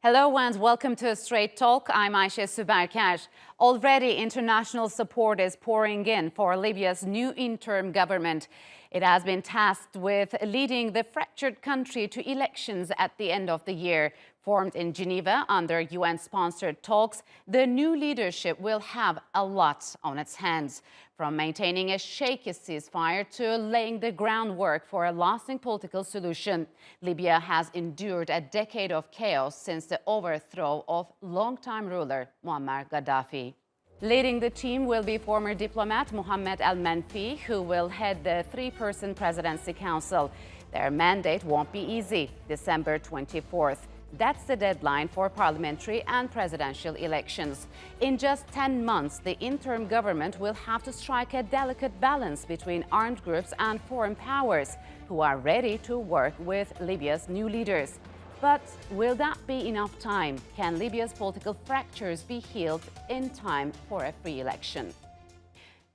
Hello and welcome to Straight Talk. I'm Ayşe Süberkaş. Already international support is pouring in for Libya's new interim government. It has been tasked with leading the fractured country to elections at the end of the year. Formed in Geneva under UN-sponsored talks, the new leadership will have a lot on its hands, from maintaining a shaky ceasefire to laying the groundwork for a lasting political solution. Libya has endured a decade of chaos since the overthrow of longtime ruler Muammar Gaddafi. Leading the team will be former diplomat Mohammed Al-Menfi, who will head the three-person presidency council. Their mandate won't be easy. December 24th. That's the deadline for parliamentary and presidential elections. In just 10 months, the interim government will have to strike a delicate balance between armed groups and foreign powers who are ready to work with Libya's new leaders. But will that be enough time? Can Libya's political fractures be healed in time for a free election?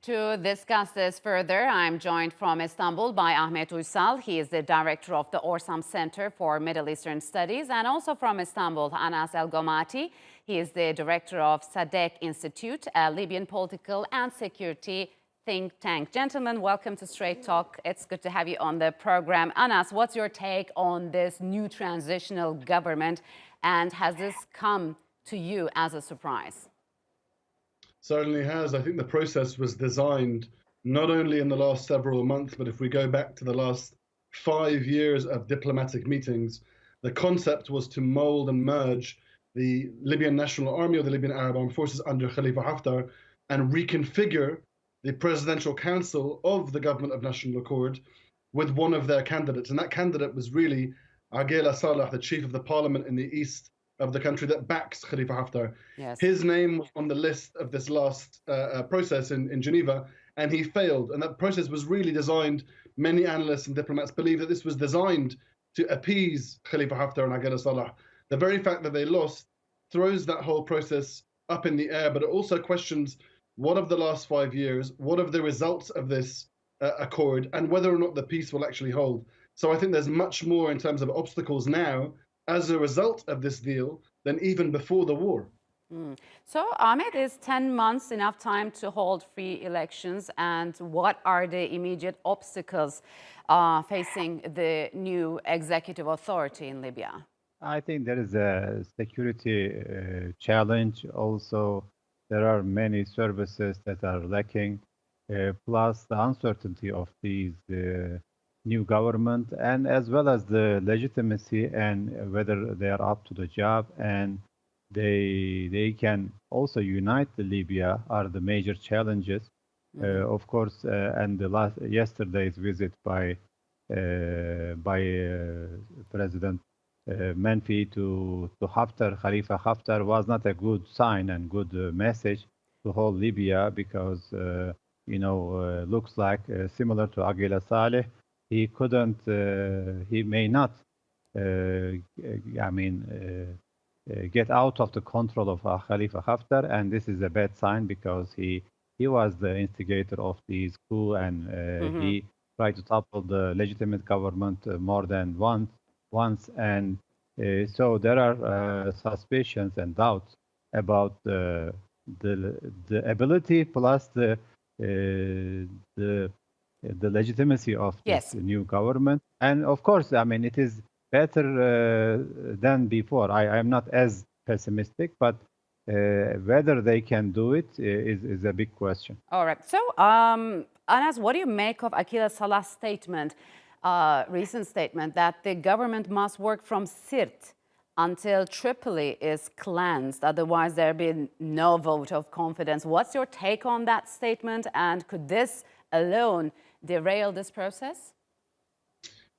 To discuss this further, I'm joined from Istanbul by Ahmet Uysal. He is the director of the Orsam Center for Middle Eastern Studies, and also from Istanbul, Anas El-Gomati. He is the director of Sadek Institute, a Libyan political and security think tank. Gentlemen, welcome to Straight Talk. It's good to have you on the program. Anas, what's your take on this new transitional government, and has this come to you as a surprise? Certainly has. I think the process was designed not only in the last several months, but if we go back to the last 5 years of diplomatic meetings, the concept was to mold and merge the Libyan National Army or the Libyan Arab Armed Forces under Khalifa Haftar and reconfigure the Presidential Council of the Government of National Accord with one of their candidates. And that candidate was really Aguilas, the chief of the parliament in the east of the country that backs Khalifa Haftar. Yes. His name was on the list of this last process in Geneva, and he failed. And that process was really designed, many analysts and diplomats believe that this was designed to appease Khalifa Haftar and Aguilas Salah. The very fact that they lost throws that whole process up in the air, but it also questions what of the last 5 years, what of the results of this accord, and whether or not the peace will actually hold. So I think there's much more in terms of obstacles now as a result of this deal than even before the war. So, Ahmed, is 10 months enough time to hold free elections? And what are the immediate obstacles facing the new executive authority in Libya? I think there is a security challenge. Also, there are many services that are lacking, plus the uncertainty of these new government, and as well as the legitimacy and whether they are up to the job and they can also unite the Libya are the major challenges. Of course, and the yesterday's visit by President Menfi to Haftar, Khalifa Haftar, was not a good sign and good message to whole Libya, because looks like similar to Aguilas Saleh, he couldn't, he may not, get out of the control of Khalifa Haftar, and this is a bad sign because he was the instigator of this coup, and he tried to topple the legitimate government more than once, and so there are suspicions and doubts about the ability plus the legitimacy of this new government. And of course, I mean, it is better than before. I am not as pessimistic, but whether they can do it is a big question. All right. So, Anas, what do you make of Aguilas Salah's statement, recent statement, that the government must work from Sirte until Tripoli is cleansed? Otherwise, there'll be no vote of confidence. What's your take on that statement? And could this alone derail this process?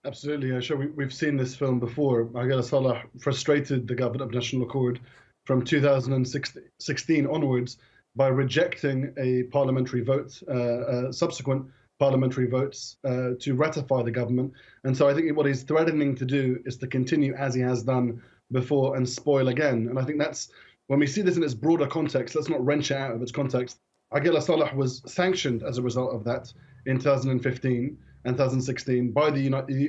Absolutely, sure. We've seen this film before. Aguilas Salah frustrated the Government of National Accord from 2016 onwards by rejecting a parliamentary vote, subsequent parliamentary votes to ratify the government. And so I think what he's threatening to do is to continue as he has done before and spoil again. And I think that's, when we see this in its broader context, let's not wrench it out of its context. Aguilas Salah was sanctioned as a result of that in 2015 and 2016 by the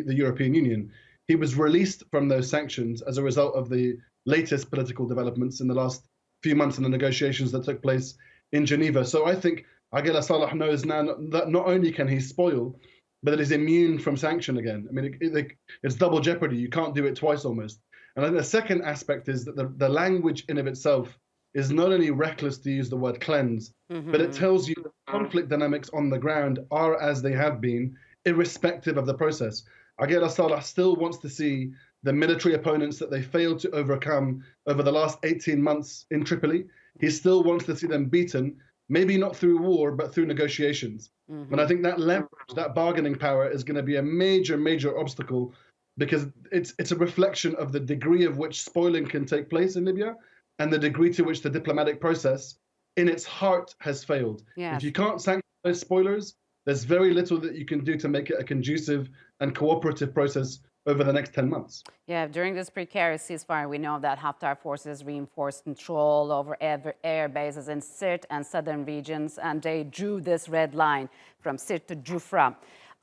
European Union. He was released from those sanctions as a result of the latest political developments in the last few months in the negotiations that took place in Geneva. So I think Aguilas Salah knows now that not only can he spoil, but that he's immune from sanction again. I mean, it's double jeopardy. You can't do it twice almost. And I think the second aspect is that the language in of itself is not only reckless, to use the word cleanse, but it tells you that conflict dynamics on the ground are as they have been, irrespective of the process. Aguilas Salah still wants to see the military opponents that they failed to overcome over the last 18 months in Tripoli. He still wants to see them beaten, maybe not through war, but through negotiations. And I think that leverage, that bargaining power is going to be a major, major obstacle, because it's a reflection of the degree of which spoiling can take place in Libya and the degree to which the diplomatic process in its heart has failed. Yes. If you can't sanction those spoilers, there's very little that you can do to make it a conducive and cooperative process over the next 10 months. Yeah, during this precarious ceasefire, we know that Haftar forces reinforced control over air bases in Sirte and southern regions, and they drew this red line from Sirte to Jufra.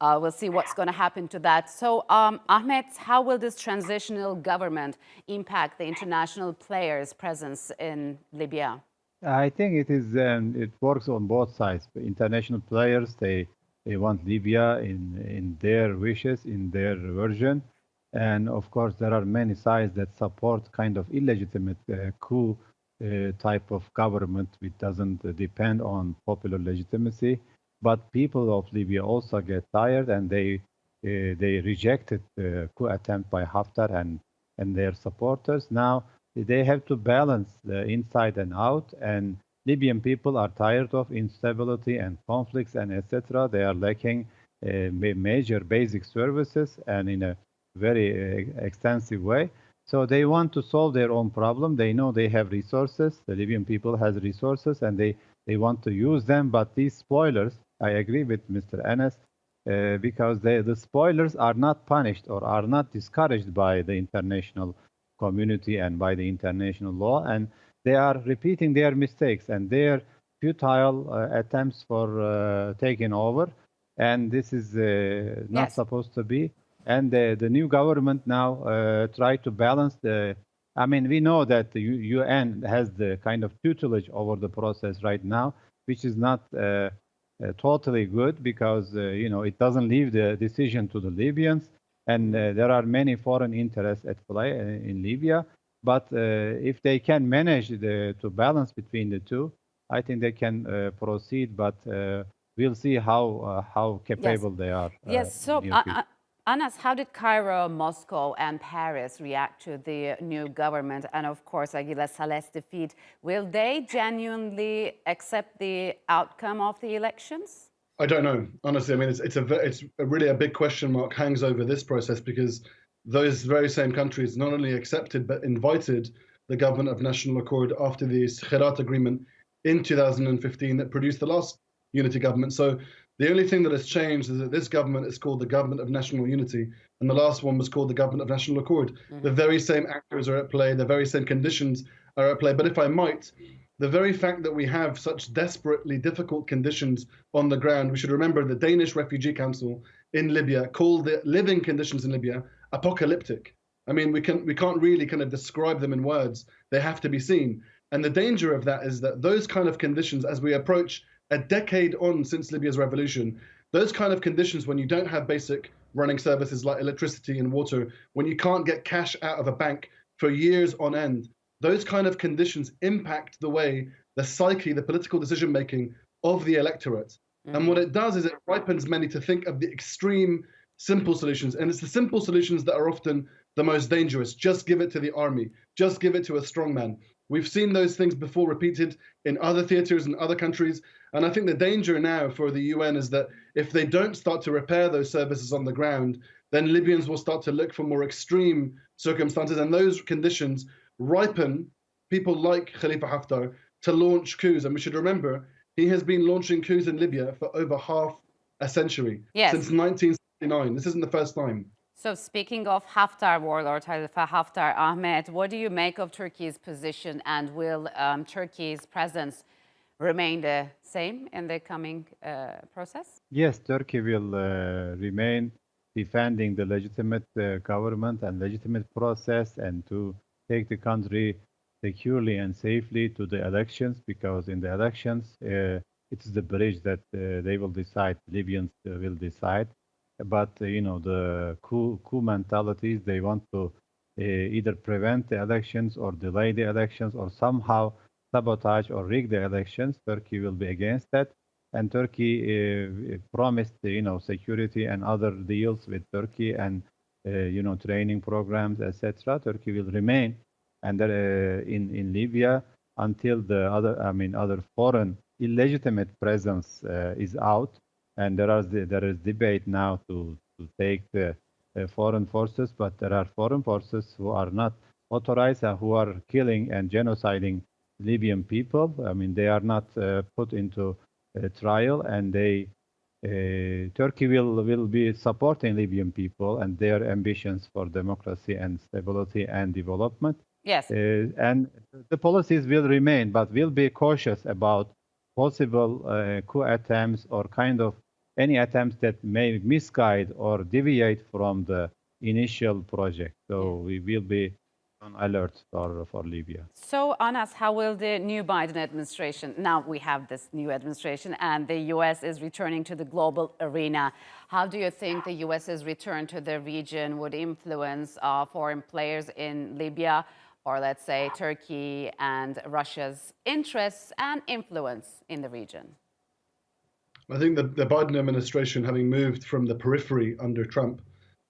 We'll see what's going to happen to that. So, Ahmed, how will this transitional government impact the international players' presence in Libya? I think it works on both sides. The international players, they want Libya in their wishes, in their version. And of course, there are many sides that support kind of illegitimate coup type of government, which doesn't depend on popular legitimacy. But people of Libya also get tired, and they rejected the coup attempt by Haftar and their supporters. Now they have to balance the inside and out, and Libyan people are tired of instability and conflicts and etc. They are lacking major basic services and in a very extensive way. So they want to solve their own problem. They know they have resources. The Libyan people has resources, and they want to use them. But these spoilers, I agree with Mr. Enes, because the spoilers are not punished or are not discouraged by the international community and by the international law, and they are repeating their mistakes and their futile attempts for taking over, and this is not supposed to be. And the new government now try to balance the. I mean, we know that the UN has the kind of tutelage over the process right now, which is not totally good, because it doesn't leave the decision to the Libyans, and there are many foreign interests at play in Libya. But if they can manage to balance between the two, I think they can proceed. But we'll see how capable they are. Yes. So, Anas, how did Cairo, Moscow, and Paris react to the new government and, of course, Aguilas Saleh's defeat? Will they genuinely accept the outcome of the elections? I don't know, honestly. I mean, it's really a big question mark hangs over this process, because those very same countries not only accepted but invited the government of national accord after the Khirat agreement in 2015 that produced the last unity government. So the only thing that has changed is that this government is called the Government of National Unity, and the last one was called the Government of National Accord. The very same actors are at play, the very same conditions are at play. But if I might, the very fact that we have such desperately difficult conditions on the ground, we should remember the Danish Refugee Council in Libya called the living conditions in Libya apocalyptic. I mean, we can't really kind of describe them in words. They have to be seen. And the danger of that is that those kind of conditions, as we approach a decade on since Libya's revolution, those kind of conditions, when you don't have basic running services like electricity and water, when you can't get cash out of a bank for years on end, those kind of conditions impact the way, the psyche, the political decision-making of the electorate. And what it does is it ripens many to think of the extreme simple solutions. And it's the simple solutions that are often the most dangerous. Just give it to the army. Just give it to a strongman. We've seen those things before repeated in other theaters and other countries. And I think the danger now for the UN is that if they don't start to repair those services on the ground, then Libyans will start to look for more extreme circumstances. And those conditions ripen people like Khalifa Haftar to launch coups. And we should remember, he has been launching coups in Libya for over half a century, since 1969. This isn't the first time. So speaking of Haftar warlord Khalifa Haftar, Ahmed, what do you make of Turkey's position, and will Turkey's presence remain the same in the coming process? Yes, Turkey will remain defending the legitimate government and legitimate process, and to take the country securely and safely to the elections, because in the elections, it is the bridge that they will decide, Libyans will decide. But, the coup mentalities, they want to either prevent the elections or delay the elections or somehow sabotage or rig the elections. Turkey will be against that. And Turkey promised, security and other deals with Turkey and, training programs, etc. Turkey will remain and in Libya until the other foreign illegitimate presence is out. And there is debate now to take the foreign forces, but there are foreign forces who are not authorized and who are killing and genociding Libyan people. I mean, they are not put into trial, and Turkey will be supporting Libyan people and their ambitions for democracy and stability and development. Yes. And the policies will remain, but we'll be cautious about possible coup attempts or kind of any attempts that may misguide or deviate from the initial project. So we will be on alert for Libya. So, Anas, how will the new Biden administration, now we have this new administration and the U.S. is returning to the global arena, how do you think the U.S.'s return to the region would influence foreign players in Libya, or let's say Turkey and Russia's interests and influence in the region? I think the Biden administration, having moved from the periphery under Trump,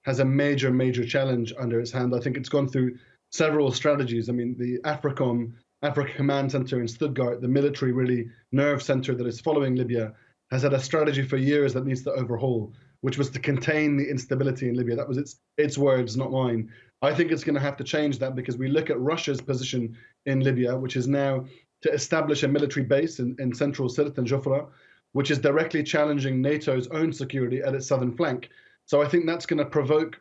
has a major, major challenge under its hand. I think it's gone through several strategies. I mean, the AFRICOM, Africa Command Center in Stuttgart, the military really nerve center that is following Libya, has had a strategy for years that needs to overhaul, which was to contain the instability in Libya. That was its words, not mine. I think it's going to have to change that, because we look at Russia's position in Libya, which is now to establish a military base in central Sirte and Jufra, which is directly challenging NATO's own security at its southern flank. So I think that's going to provoke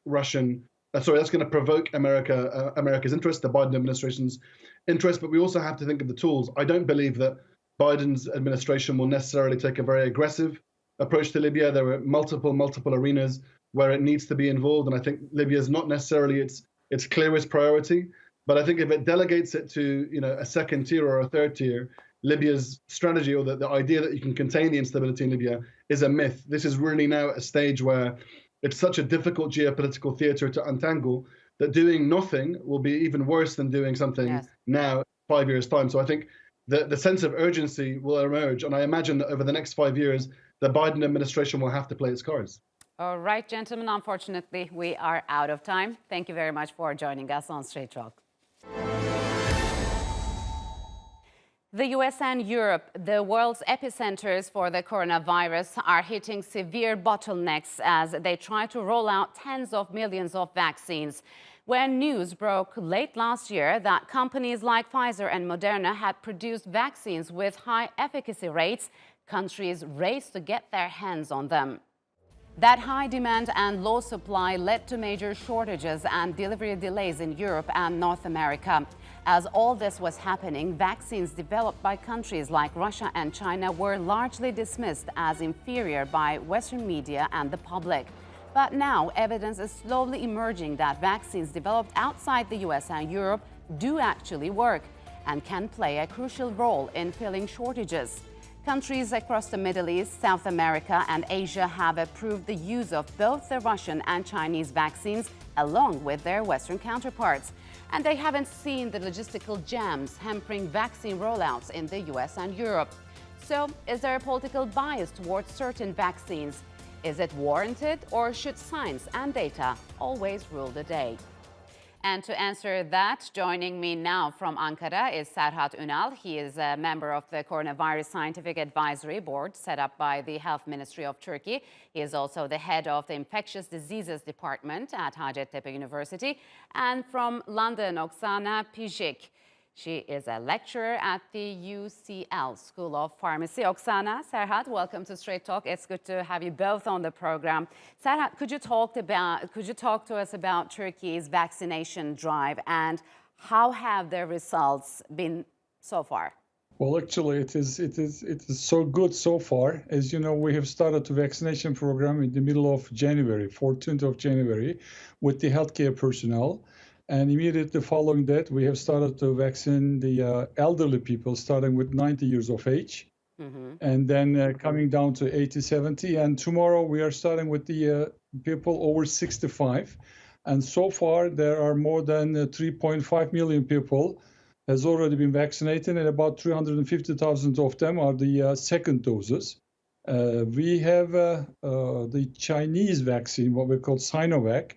America's interest, the Biden administration's interest. But we also have to think of the tools. I don't believe that Biden's administration will necessarily take a very aggressive approach to Libya. There are multiple arenas where it needs to be involved, and I think Libya is not necessarily its clearest priority. But I think if it delegates it to a second tier or a third tier, Libya's strategy, or the idea that you can contain the instability in Libya, is a myth. This is really now a stage where it's such a difficult geopolitical theater to untangle that doing nothing will be even worse than doing something now, 5 years' time. So I think the sense of urgency will emerge. And I imagine that over the next 5 years, the Biden administration will have to play its cards. All right, gentlemen, unfortunately, we are out of time. Thank you very much for joining us on Straight Talk. The US and Europe, the world's epicenters for the coronavirus, are hitting severe bottlenecks as they try to roll out tens of millions of vaccines. When news broke late last year that companies like Pfizer and Moderna had produced vaccines with high efficacy rates, countries raced to get their hands on them. That high demand and low supply led to major shortages and delivery delays in Europe and North America. As all this was happening, vaccines developed by countries like Russia and China were largely dismissed as inferior by Western media and the public. But now evidence is slowly emerging that vaccines developed outside the US and Europe do actually work and can play a crucial role in filling shortages. Countries across the Middle East, South America, and Asia have approved the use of both the Russian and Chinese vaccines along with their Western counterparts. And they haven't seen the logistical jams hampering vaccine rollouts in the US and Europe. So, is there a political bias towards certain vaccines? Is it warranted, or should science and data always rule the day? And to answer that, joining me now from Ankara is Serhat Ünal. He is a member of the Coronavirus Scientific Advisory Board set up by the Health Ministry of Turkey. He is also the head of the Infectious Diseases Department at Hacettepe University. And from London, Oksana Pijik. She is a lecturer at the UCL School of Pharmacy. Oksana, Serhat, welcome to Straight Talk. It's good to have you both on the program. Serhat, could you talk to us about Turkey's vaccination drive and how have the results been so far? Well, actually, it is so good so far. As you know, we have started the vaccination program in the middle of January, 14th of January, with the healthcare personnel. And immediately following that, we have started to vaccinate the elderly people, starting with 90 years of age, and then coming down to 80, 70. And tomorrow we are starting with the people over 65. And so far, there are more than 3.5 million people has already been vaccinated, and about 350,000 of them are the second doses. We have the Chinese vaccine, what we call Sinovac,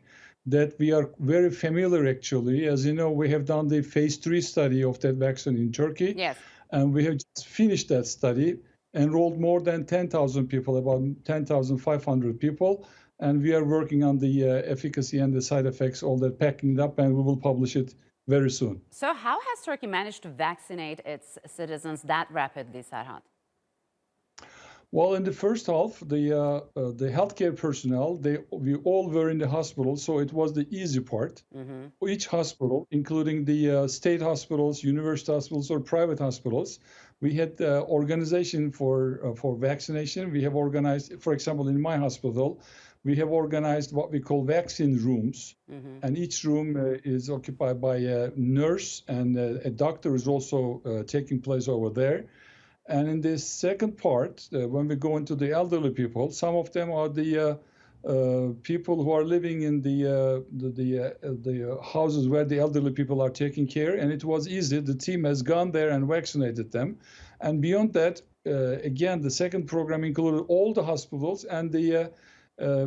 that we are very familiar actually. As you know, we have done the phase 3 study of that vaccine in Turkey. Yes. And we have just finished that study, enrolled more than 10,000 people, about 10,500 people. And we are working on the efficacy and the side effects, all that, packing it up, and we will publish it very soon. So how has Turkey managed to vaccinate its citizens that rapidly, Serhat? Well, in the first half, the healthcare personnel, we all were in the hospital, so it was the easy part. Each hospital, including the state hospitals, university hospitals, or private hospitals, we had organization for vaccination. We have organized, for example, in my hospital, we have organized what we call vaccine rooms, and each room is occupied by a nurse, and a doctor is also taking place over there. And in this second part, when we go into the elderly people, some of them are the people who are living in the houses where the elderly people are taking care. And it was easy. The team has gone there and vaccinated them. And beyond that, again, the second program included all the hospitals and the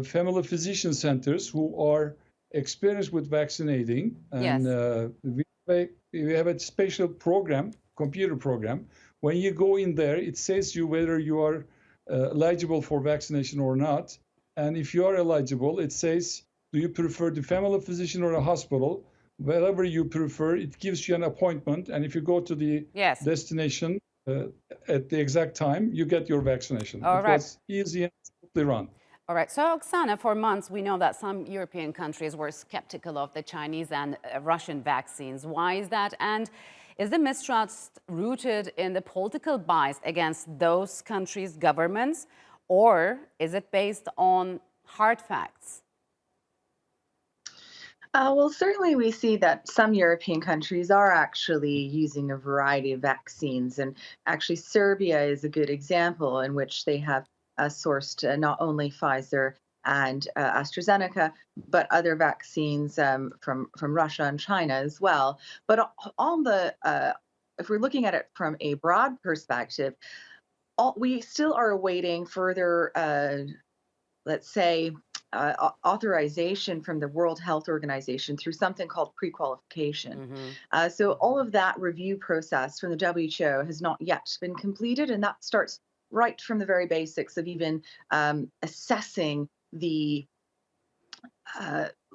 family physician centers who are experienced with vaccinating. And we have a special program, computer program. When you go in there, it says you whether you are eligible for vaccination or not. And if you are eligible, it says, do you prefer the family physician or a hospital? Wherever you prefer, it gives you an appointment. And if you go to the destination at the exact time, you get your vaccination. It was easy and smoothly run. All right. So, Oksana, for months, we know that some European countries were skeptical of the Chinese and Russian vaccines. Why is that? And is the mistrust rooted in the political bias against those countries' governments, or is it based on hard facts? Well, certainly we see that some European countries are actually using a variety of vaccines. And actually, Serbia is a good example in which they have sourced not only Pfizer and AstraZeneca, but other vaccines from Russia and China as well. But on the, if we're looking at it from a broad perspective, we still are awaiting further, let's say, authorization from the World Health Organization through something called pre-qualification. So all of that review process from the WHO has not yet been completed, and that starts right from the very basics of even assessing the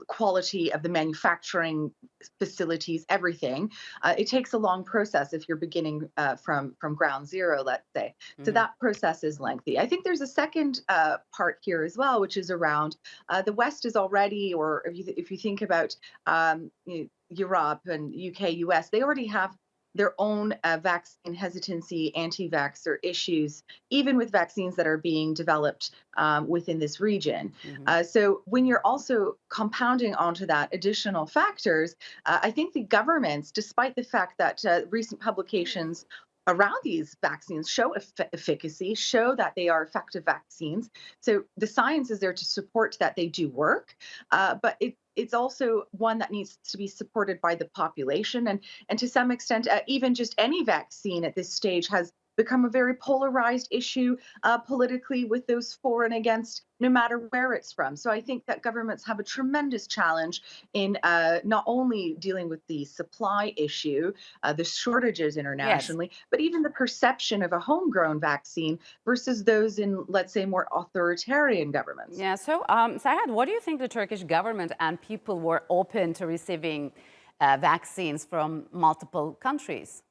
quality of the manufacturing facilities, everything. It takes a long process if you're beginning from ground zero, let's say. So that process is lengthy. I think there's a second part here as well, which is around the West is already, or if you think about Europe and UK, US, they already have their own vaccine hesitancy, anti-vaxxer issues, even with vaccines that are being developed within this region. So when you're also compounding onto that additional factors, I think the governments, despite the fact that recent publications around these vaccines show efficacy, show that they are effective vaccines. So the science is there to support that they do work, but it's also one that needs to be supported by the population. And to some extent, even just any vaccine at this stage has become a very polarized issue politically, with those for and against, no matter where it's from. So I think that governments have a tremendous challenge in not only dealing with the supply issue, the shortages internationally, but even the perception of a homegrown vaccine versus those in, let's say, more authoritarian governments. Yeah. So, Serhat, what do you think the Turkish government and people were open to receiving vaccines from multiple countries?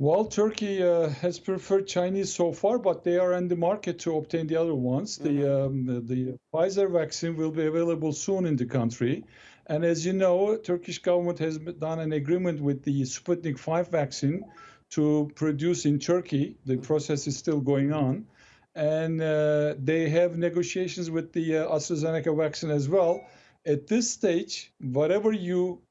Well, Turkey has preferred Chinese so far, but they are in the market to obtain the other ones. The Pfizer vaccine will be available soon in the country. And as you know, Turkish government has done an agreement with the Sputnik 5 vaccine to produce in Turkey. The process is still going on. And they have negotiations with the AstraZeneca vaccine as well. at this stage, whatever you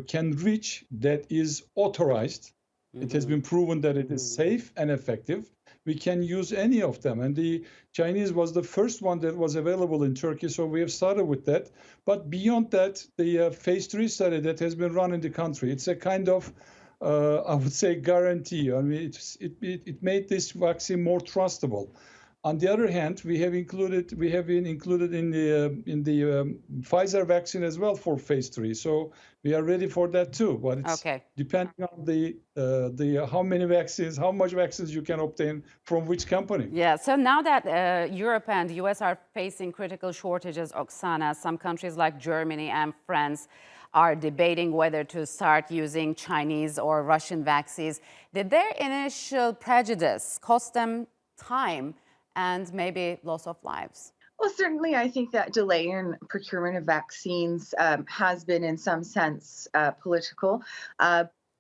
can reach that is authorized, it has been proven that it is safe and effective. We can use any of them. And the Chinese was the first one that was available in Turkey, so we have started with that. But beyond that, the phase 3 study that has been run in the country, it's a kind of, I would say, guarantee. I mean, it made this vaccine more trustable. On the other hand, we have been included in the Pfizer vaccine as well for phase 3. So we are ready for that too. But it's depending on the how many vaccines, how much vaccines you can obtain from which company. Yeah. So now that Europe and the US are facing critical shortages, Oksana, some countries like Germany and France are debating whether to start using Chinese or Russian vaccines. Did their initial prejudice cost them time and maybe loss of lives? Well, certainly, I think that delay in procurement of vaccines has been, in some sense, political.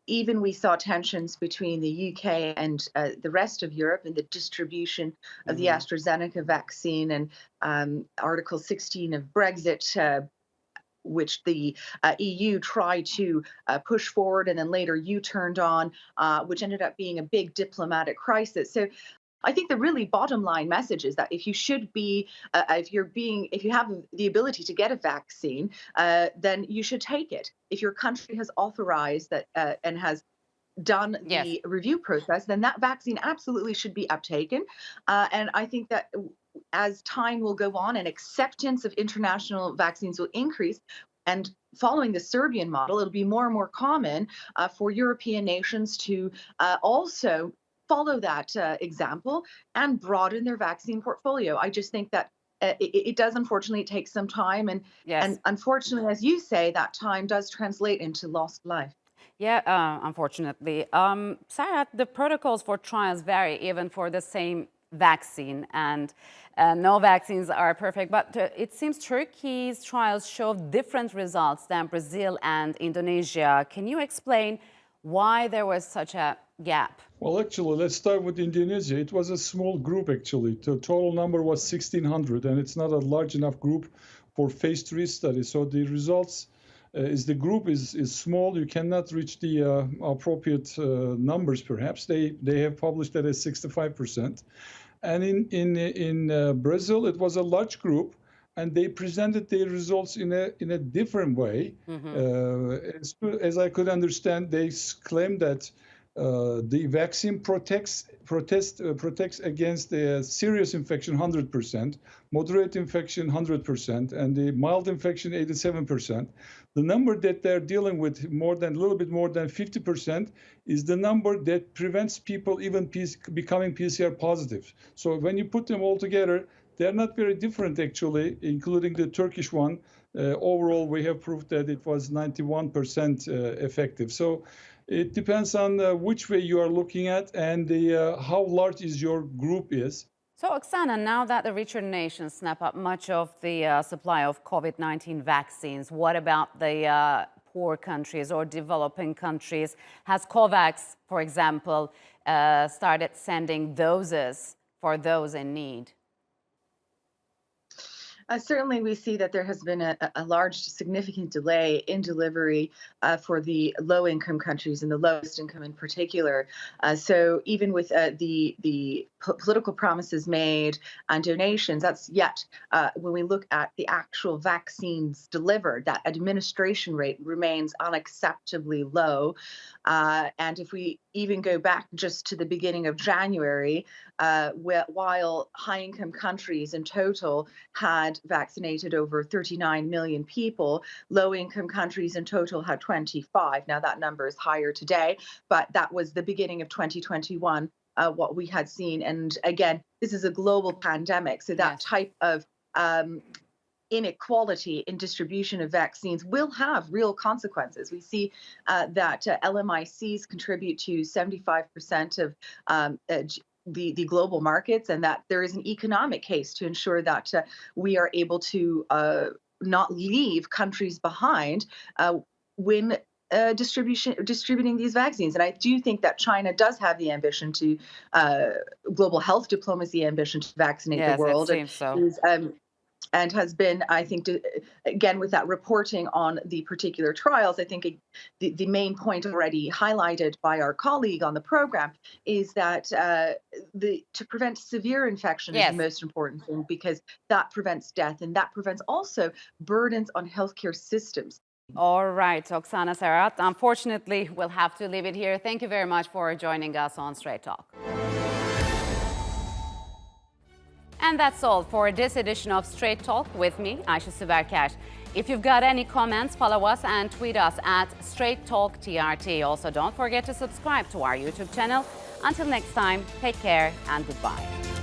Even we saw tensions between the UK and the rest of Europe in the distribution of the AstraZeneca vaccine, and Article 16 of Brexit, which the EU tried to push forward and then later U-turned on, which ended up being a big diplomatic crisis. So I think the really bottom line message is that if you should be, if you have the ability to get a vaccine, then you should take it. If your country has authorized that and has done the review process, then that vaccine absolutely should be uptaken. And I think that as time will go on and acceptance of international vaccines will increase, and following the Serbian model, it'll be more and more common for European nations to also follow that example and broaden their vaccine portfolio. I just think that it does unfortunately take some time, and unfortunately, as you say, that time does translate into lost life. Yeah, unfortunately. Sarah, the protocols for trials vary even for the same vaccine, and no vaccines are perfect, but it seems Turkey's trials show different results than Brazil and Indonesia. Can you explain why there was such a gap? Well, actually, let's start with Indonesia. It was a small group, actually. The total number was 1,600, and it's not a large enough group for phase 3 study. So the results the group is small. You cannot reach the appropriate numbers, perhaps. They have published that as 65%. And in Brazil, it was a large group, and they presented their results in a different way. As I could understand, they claimed that the vaccine protects against the serious infection 100%, moderate infection 100%, and the mild infection 87%. The number that they're dealing with, a little bit more than 50%, is the number that prevents people even becoming PCR positive. So when you put them all together, they're not very different, actually, including the Turkish one. Overall, we have proved that it was 91% effective. So it depends on which way you are looking at and how large is your group is. So, Oksana, now that the richer nations snap up much of the supply of COVID-19 vaccines, what about the poor countries or developing countries? Has COVAX, for example, started sending doses for those in need? Certainly, we see that there has been a large, significant delay in delivery for the low-income countries and the lowest income in particular. So even with the political promises made and donations, that's yet, when we look at the actual vaccines delivered, that administration rate remains unacceptably low. And if we even go back just to the beginning of January, while high-income countries in total had vaccinated over 39 million people, low-income countries in total had 25. Now that number is higher today, but that was the beginning of 2021, what we had seen. And again, this is a global pandemic, so that type of inequality in distribution of vaccines will have real consequences. We see that LMICs contribute to 75% of the global markets, and that there is an economic case to ensure that we are able to not leave countries behind when distributing these vaccines. And I do think that China does have the ambition to global health diplomacy ambition to vaccinate the world. It seems so. and has been, I think, again, with that reporting on the particular trials, I think the main point already highlighted by our colleague on the program is that to prevent severe infection is the most important thing, because that prevents death, and that prevents also burdens on healthcare systems. All right, Oksana Serhat, unfortunately, we'll have to leave it here. Thank you very much for joining us on Straight Talk. And that's all for this edition of Straight Talk with me, Ayşe Süberker. If you've got any comments, follow us and tweet us at Straight Talk TRT. Also, don't forget to subscribe to our YouTube channel. Until next time, take care and goodbye.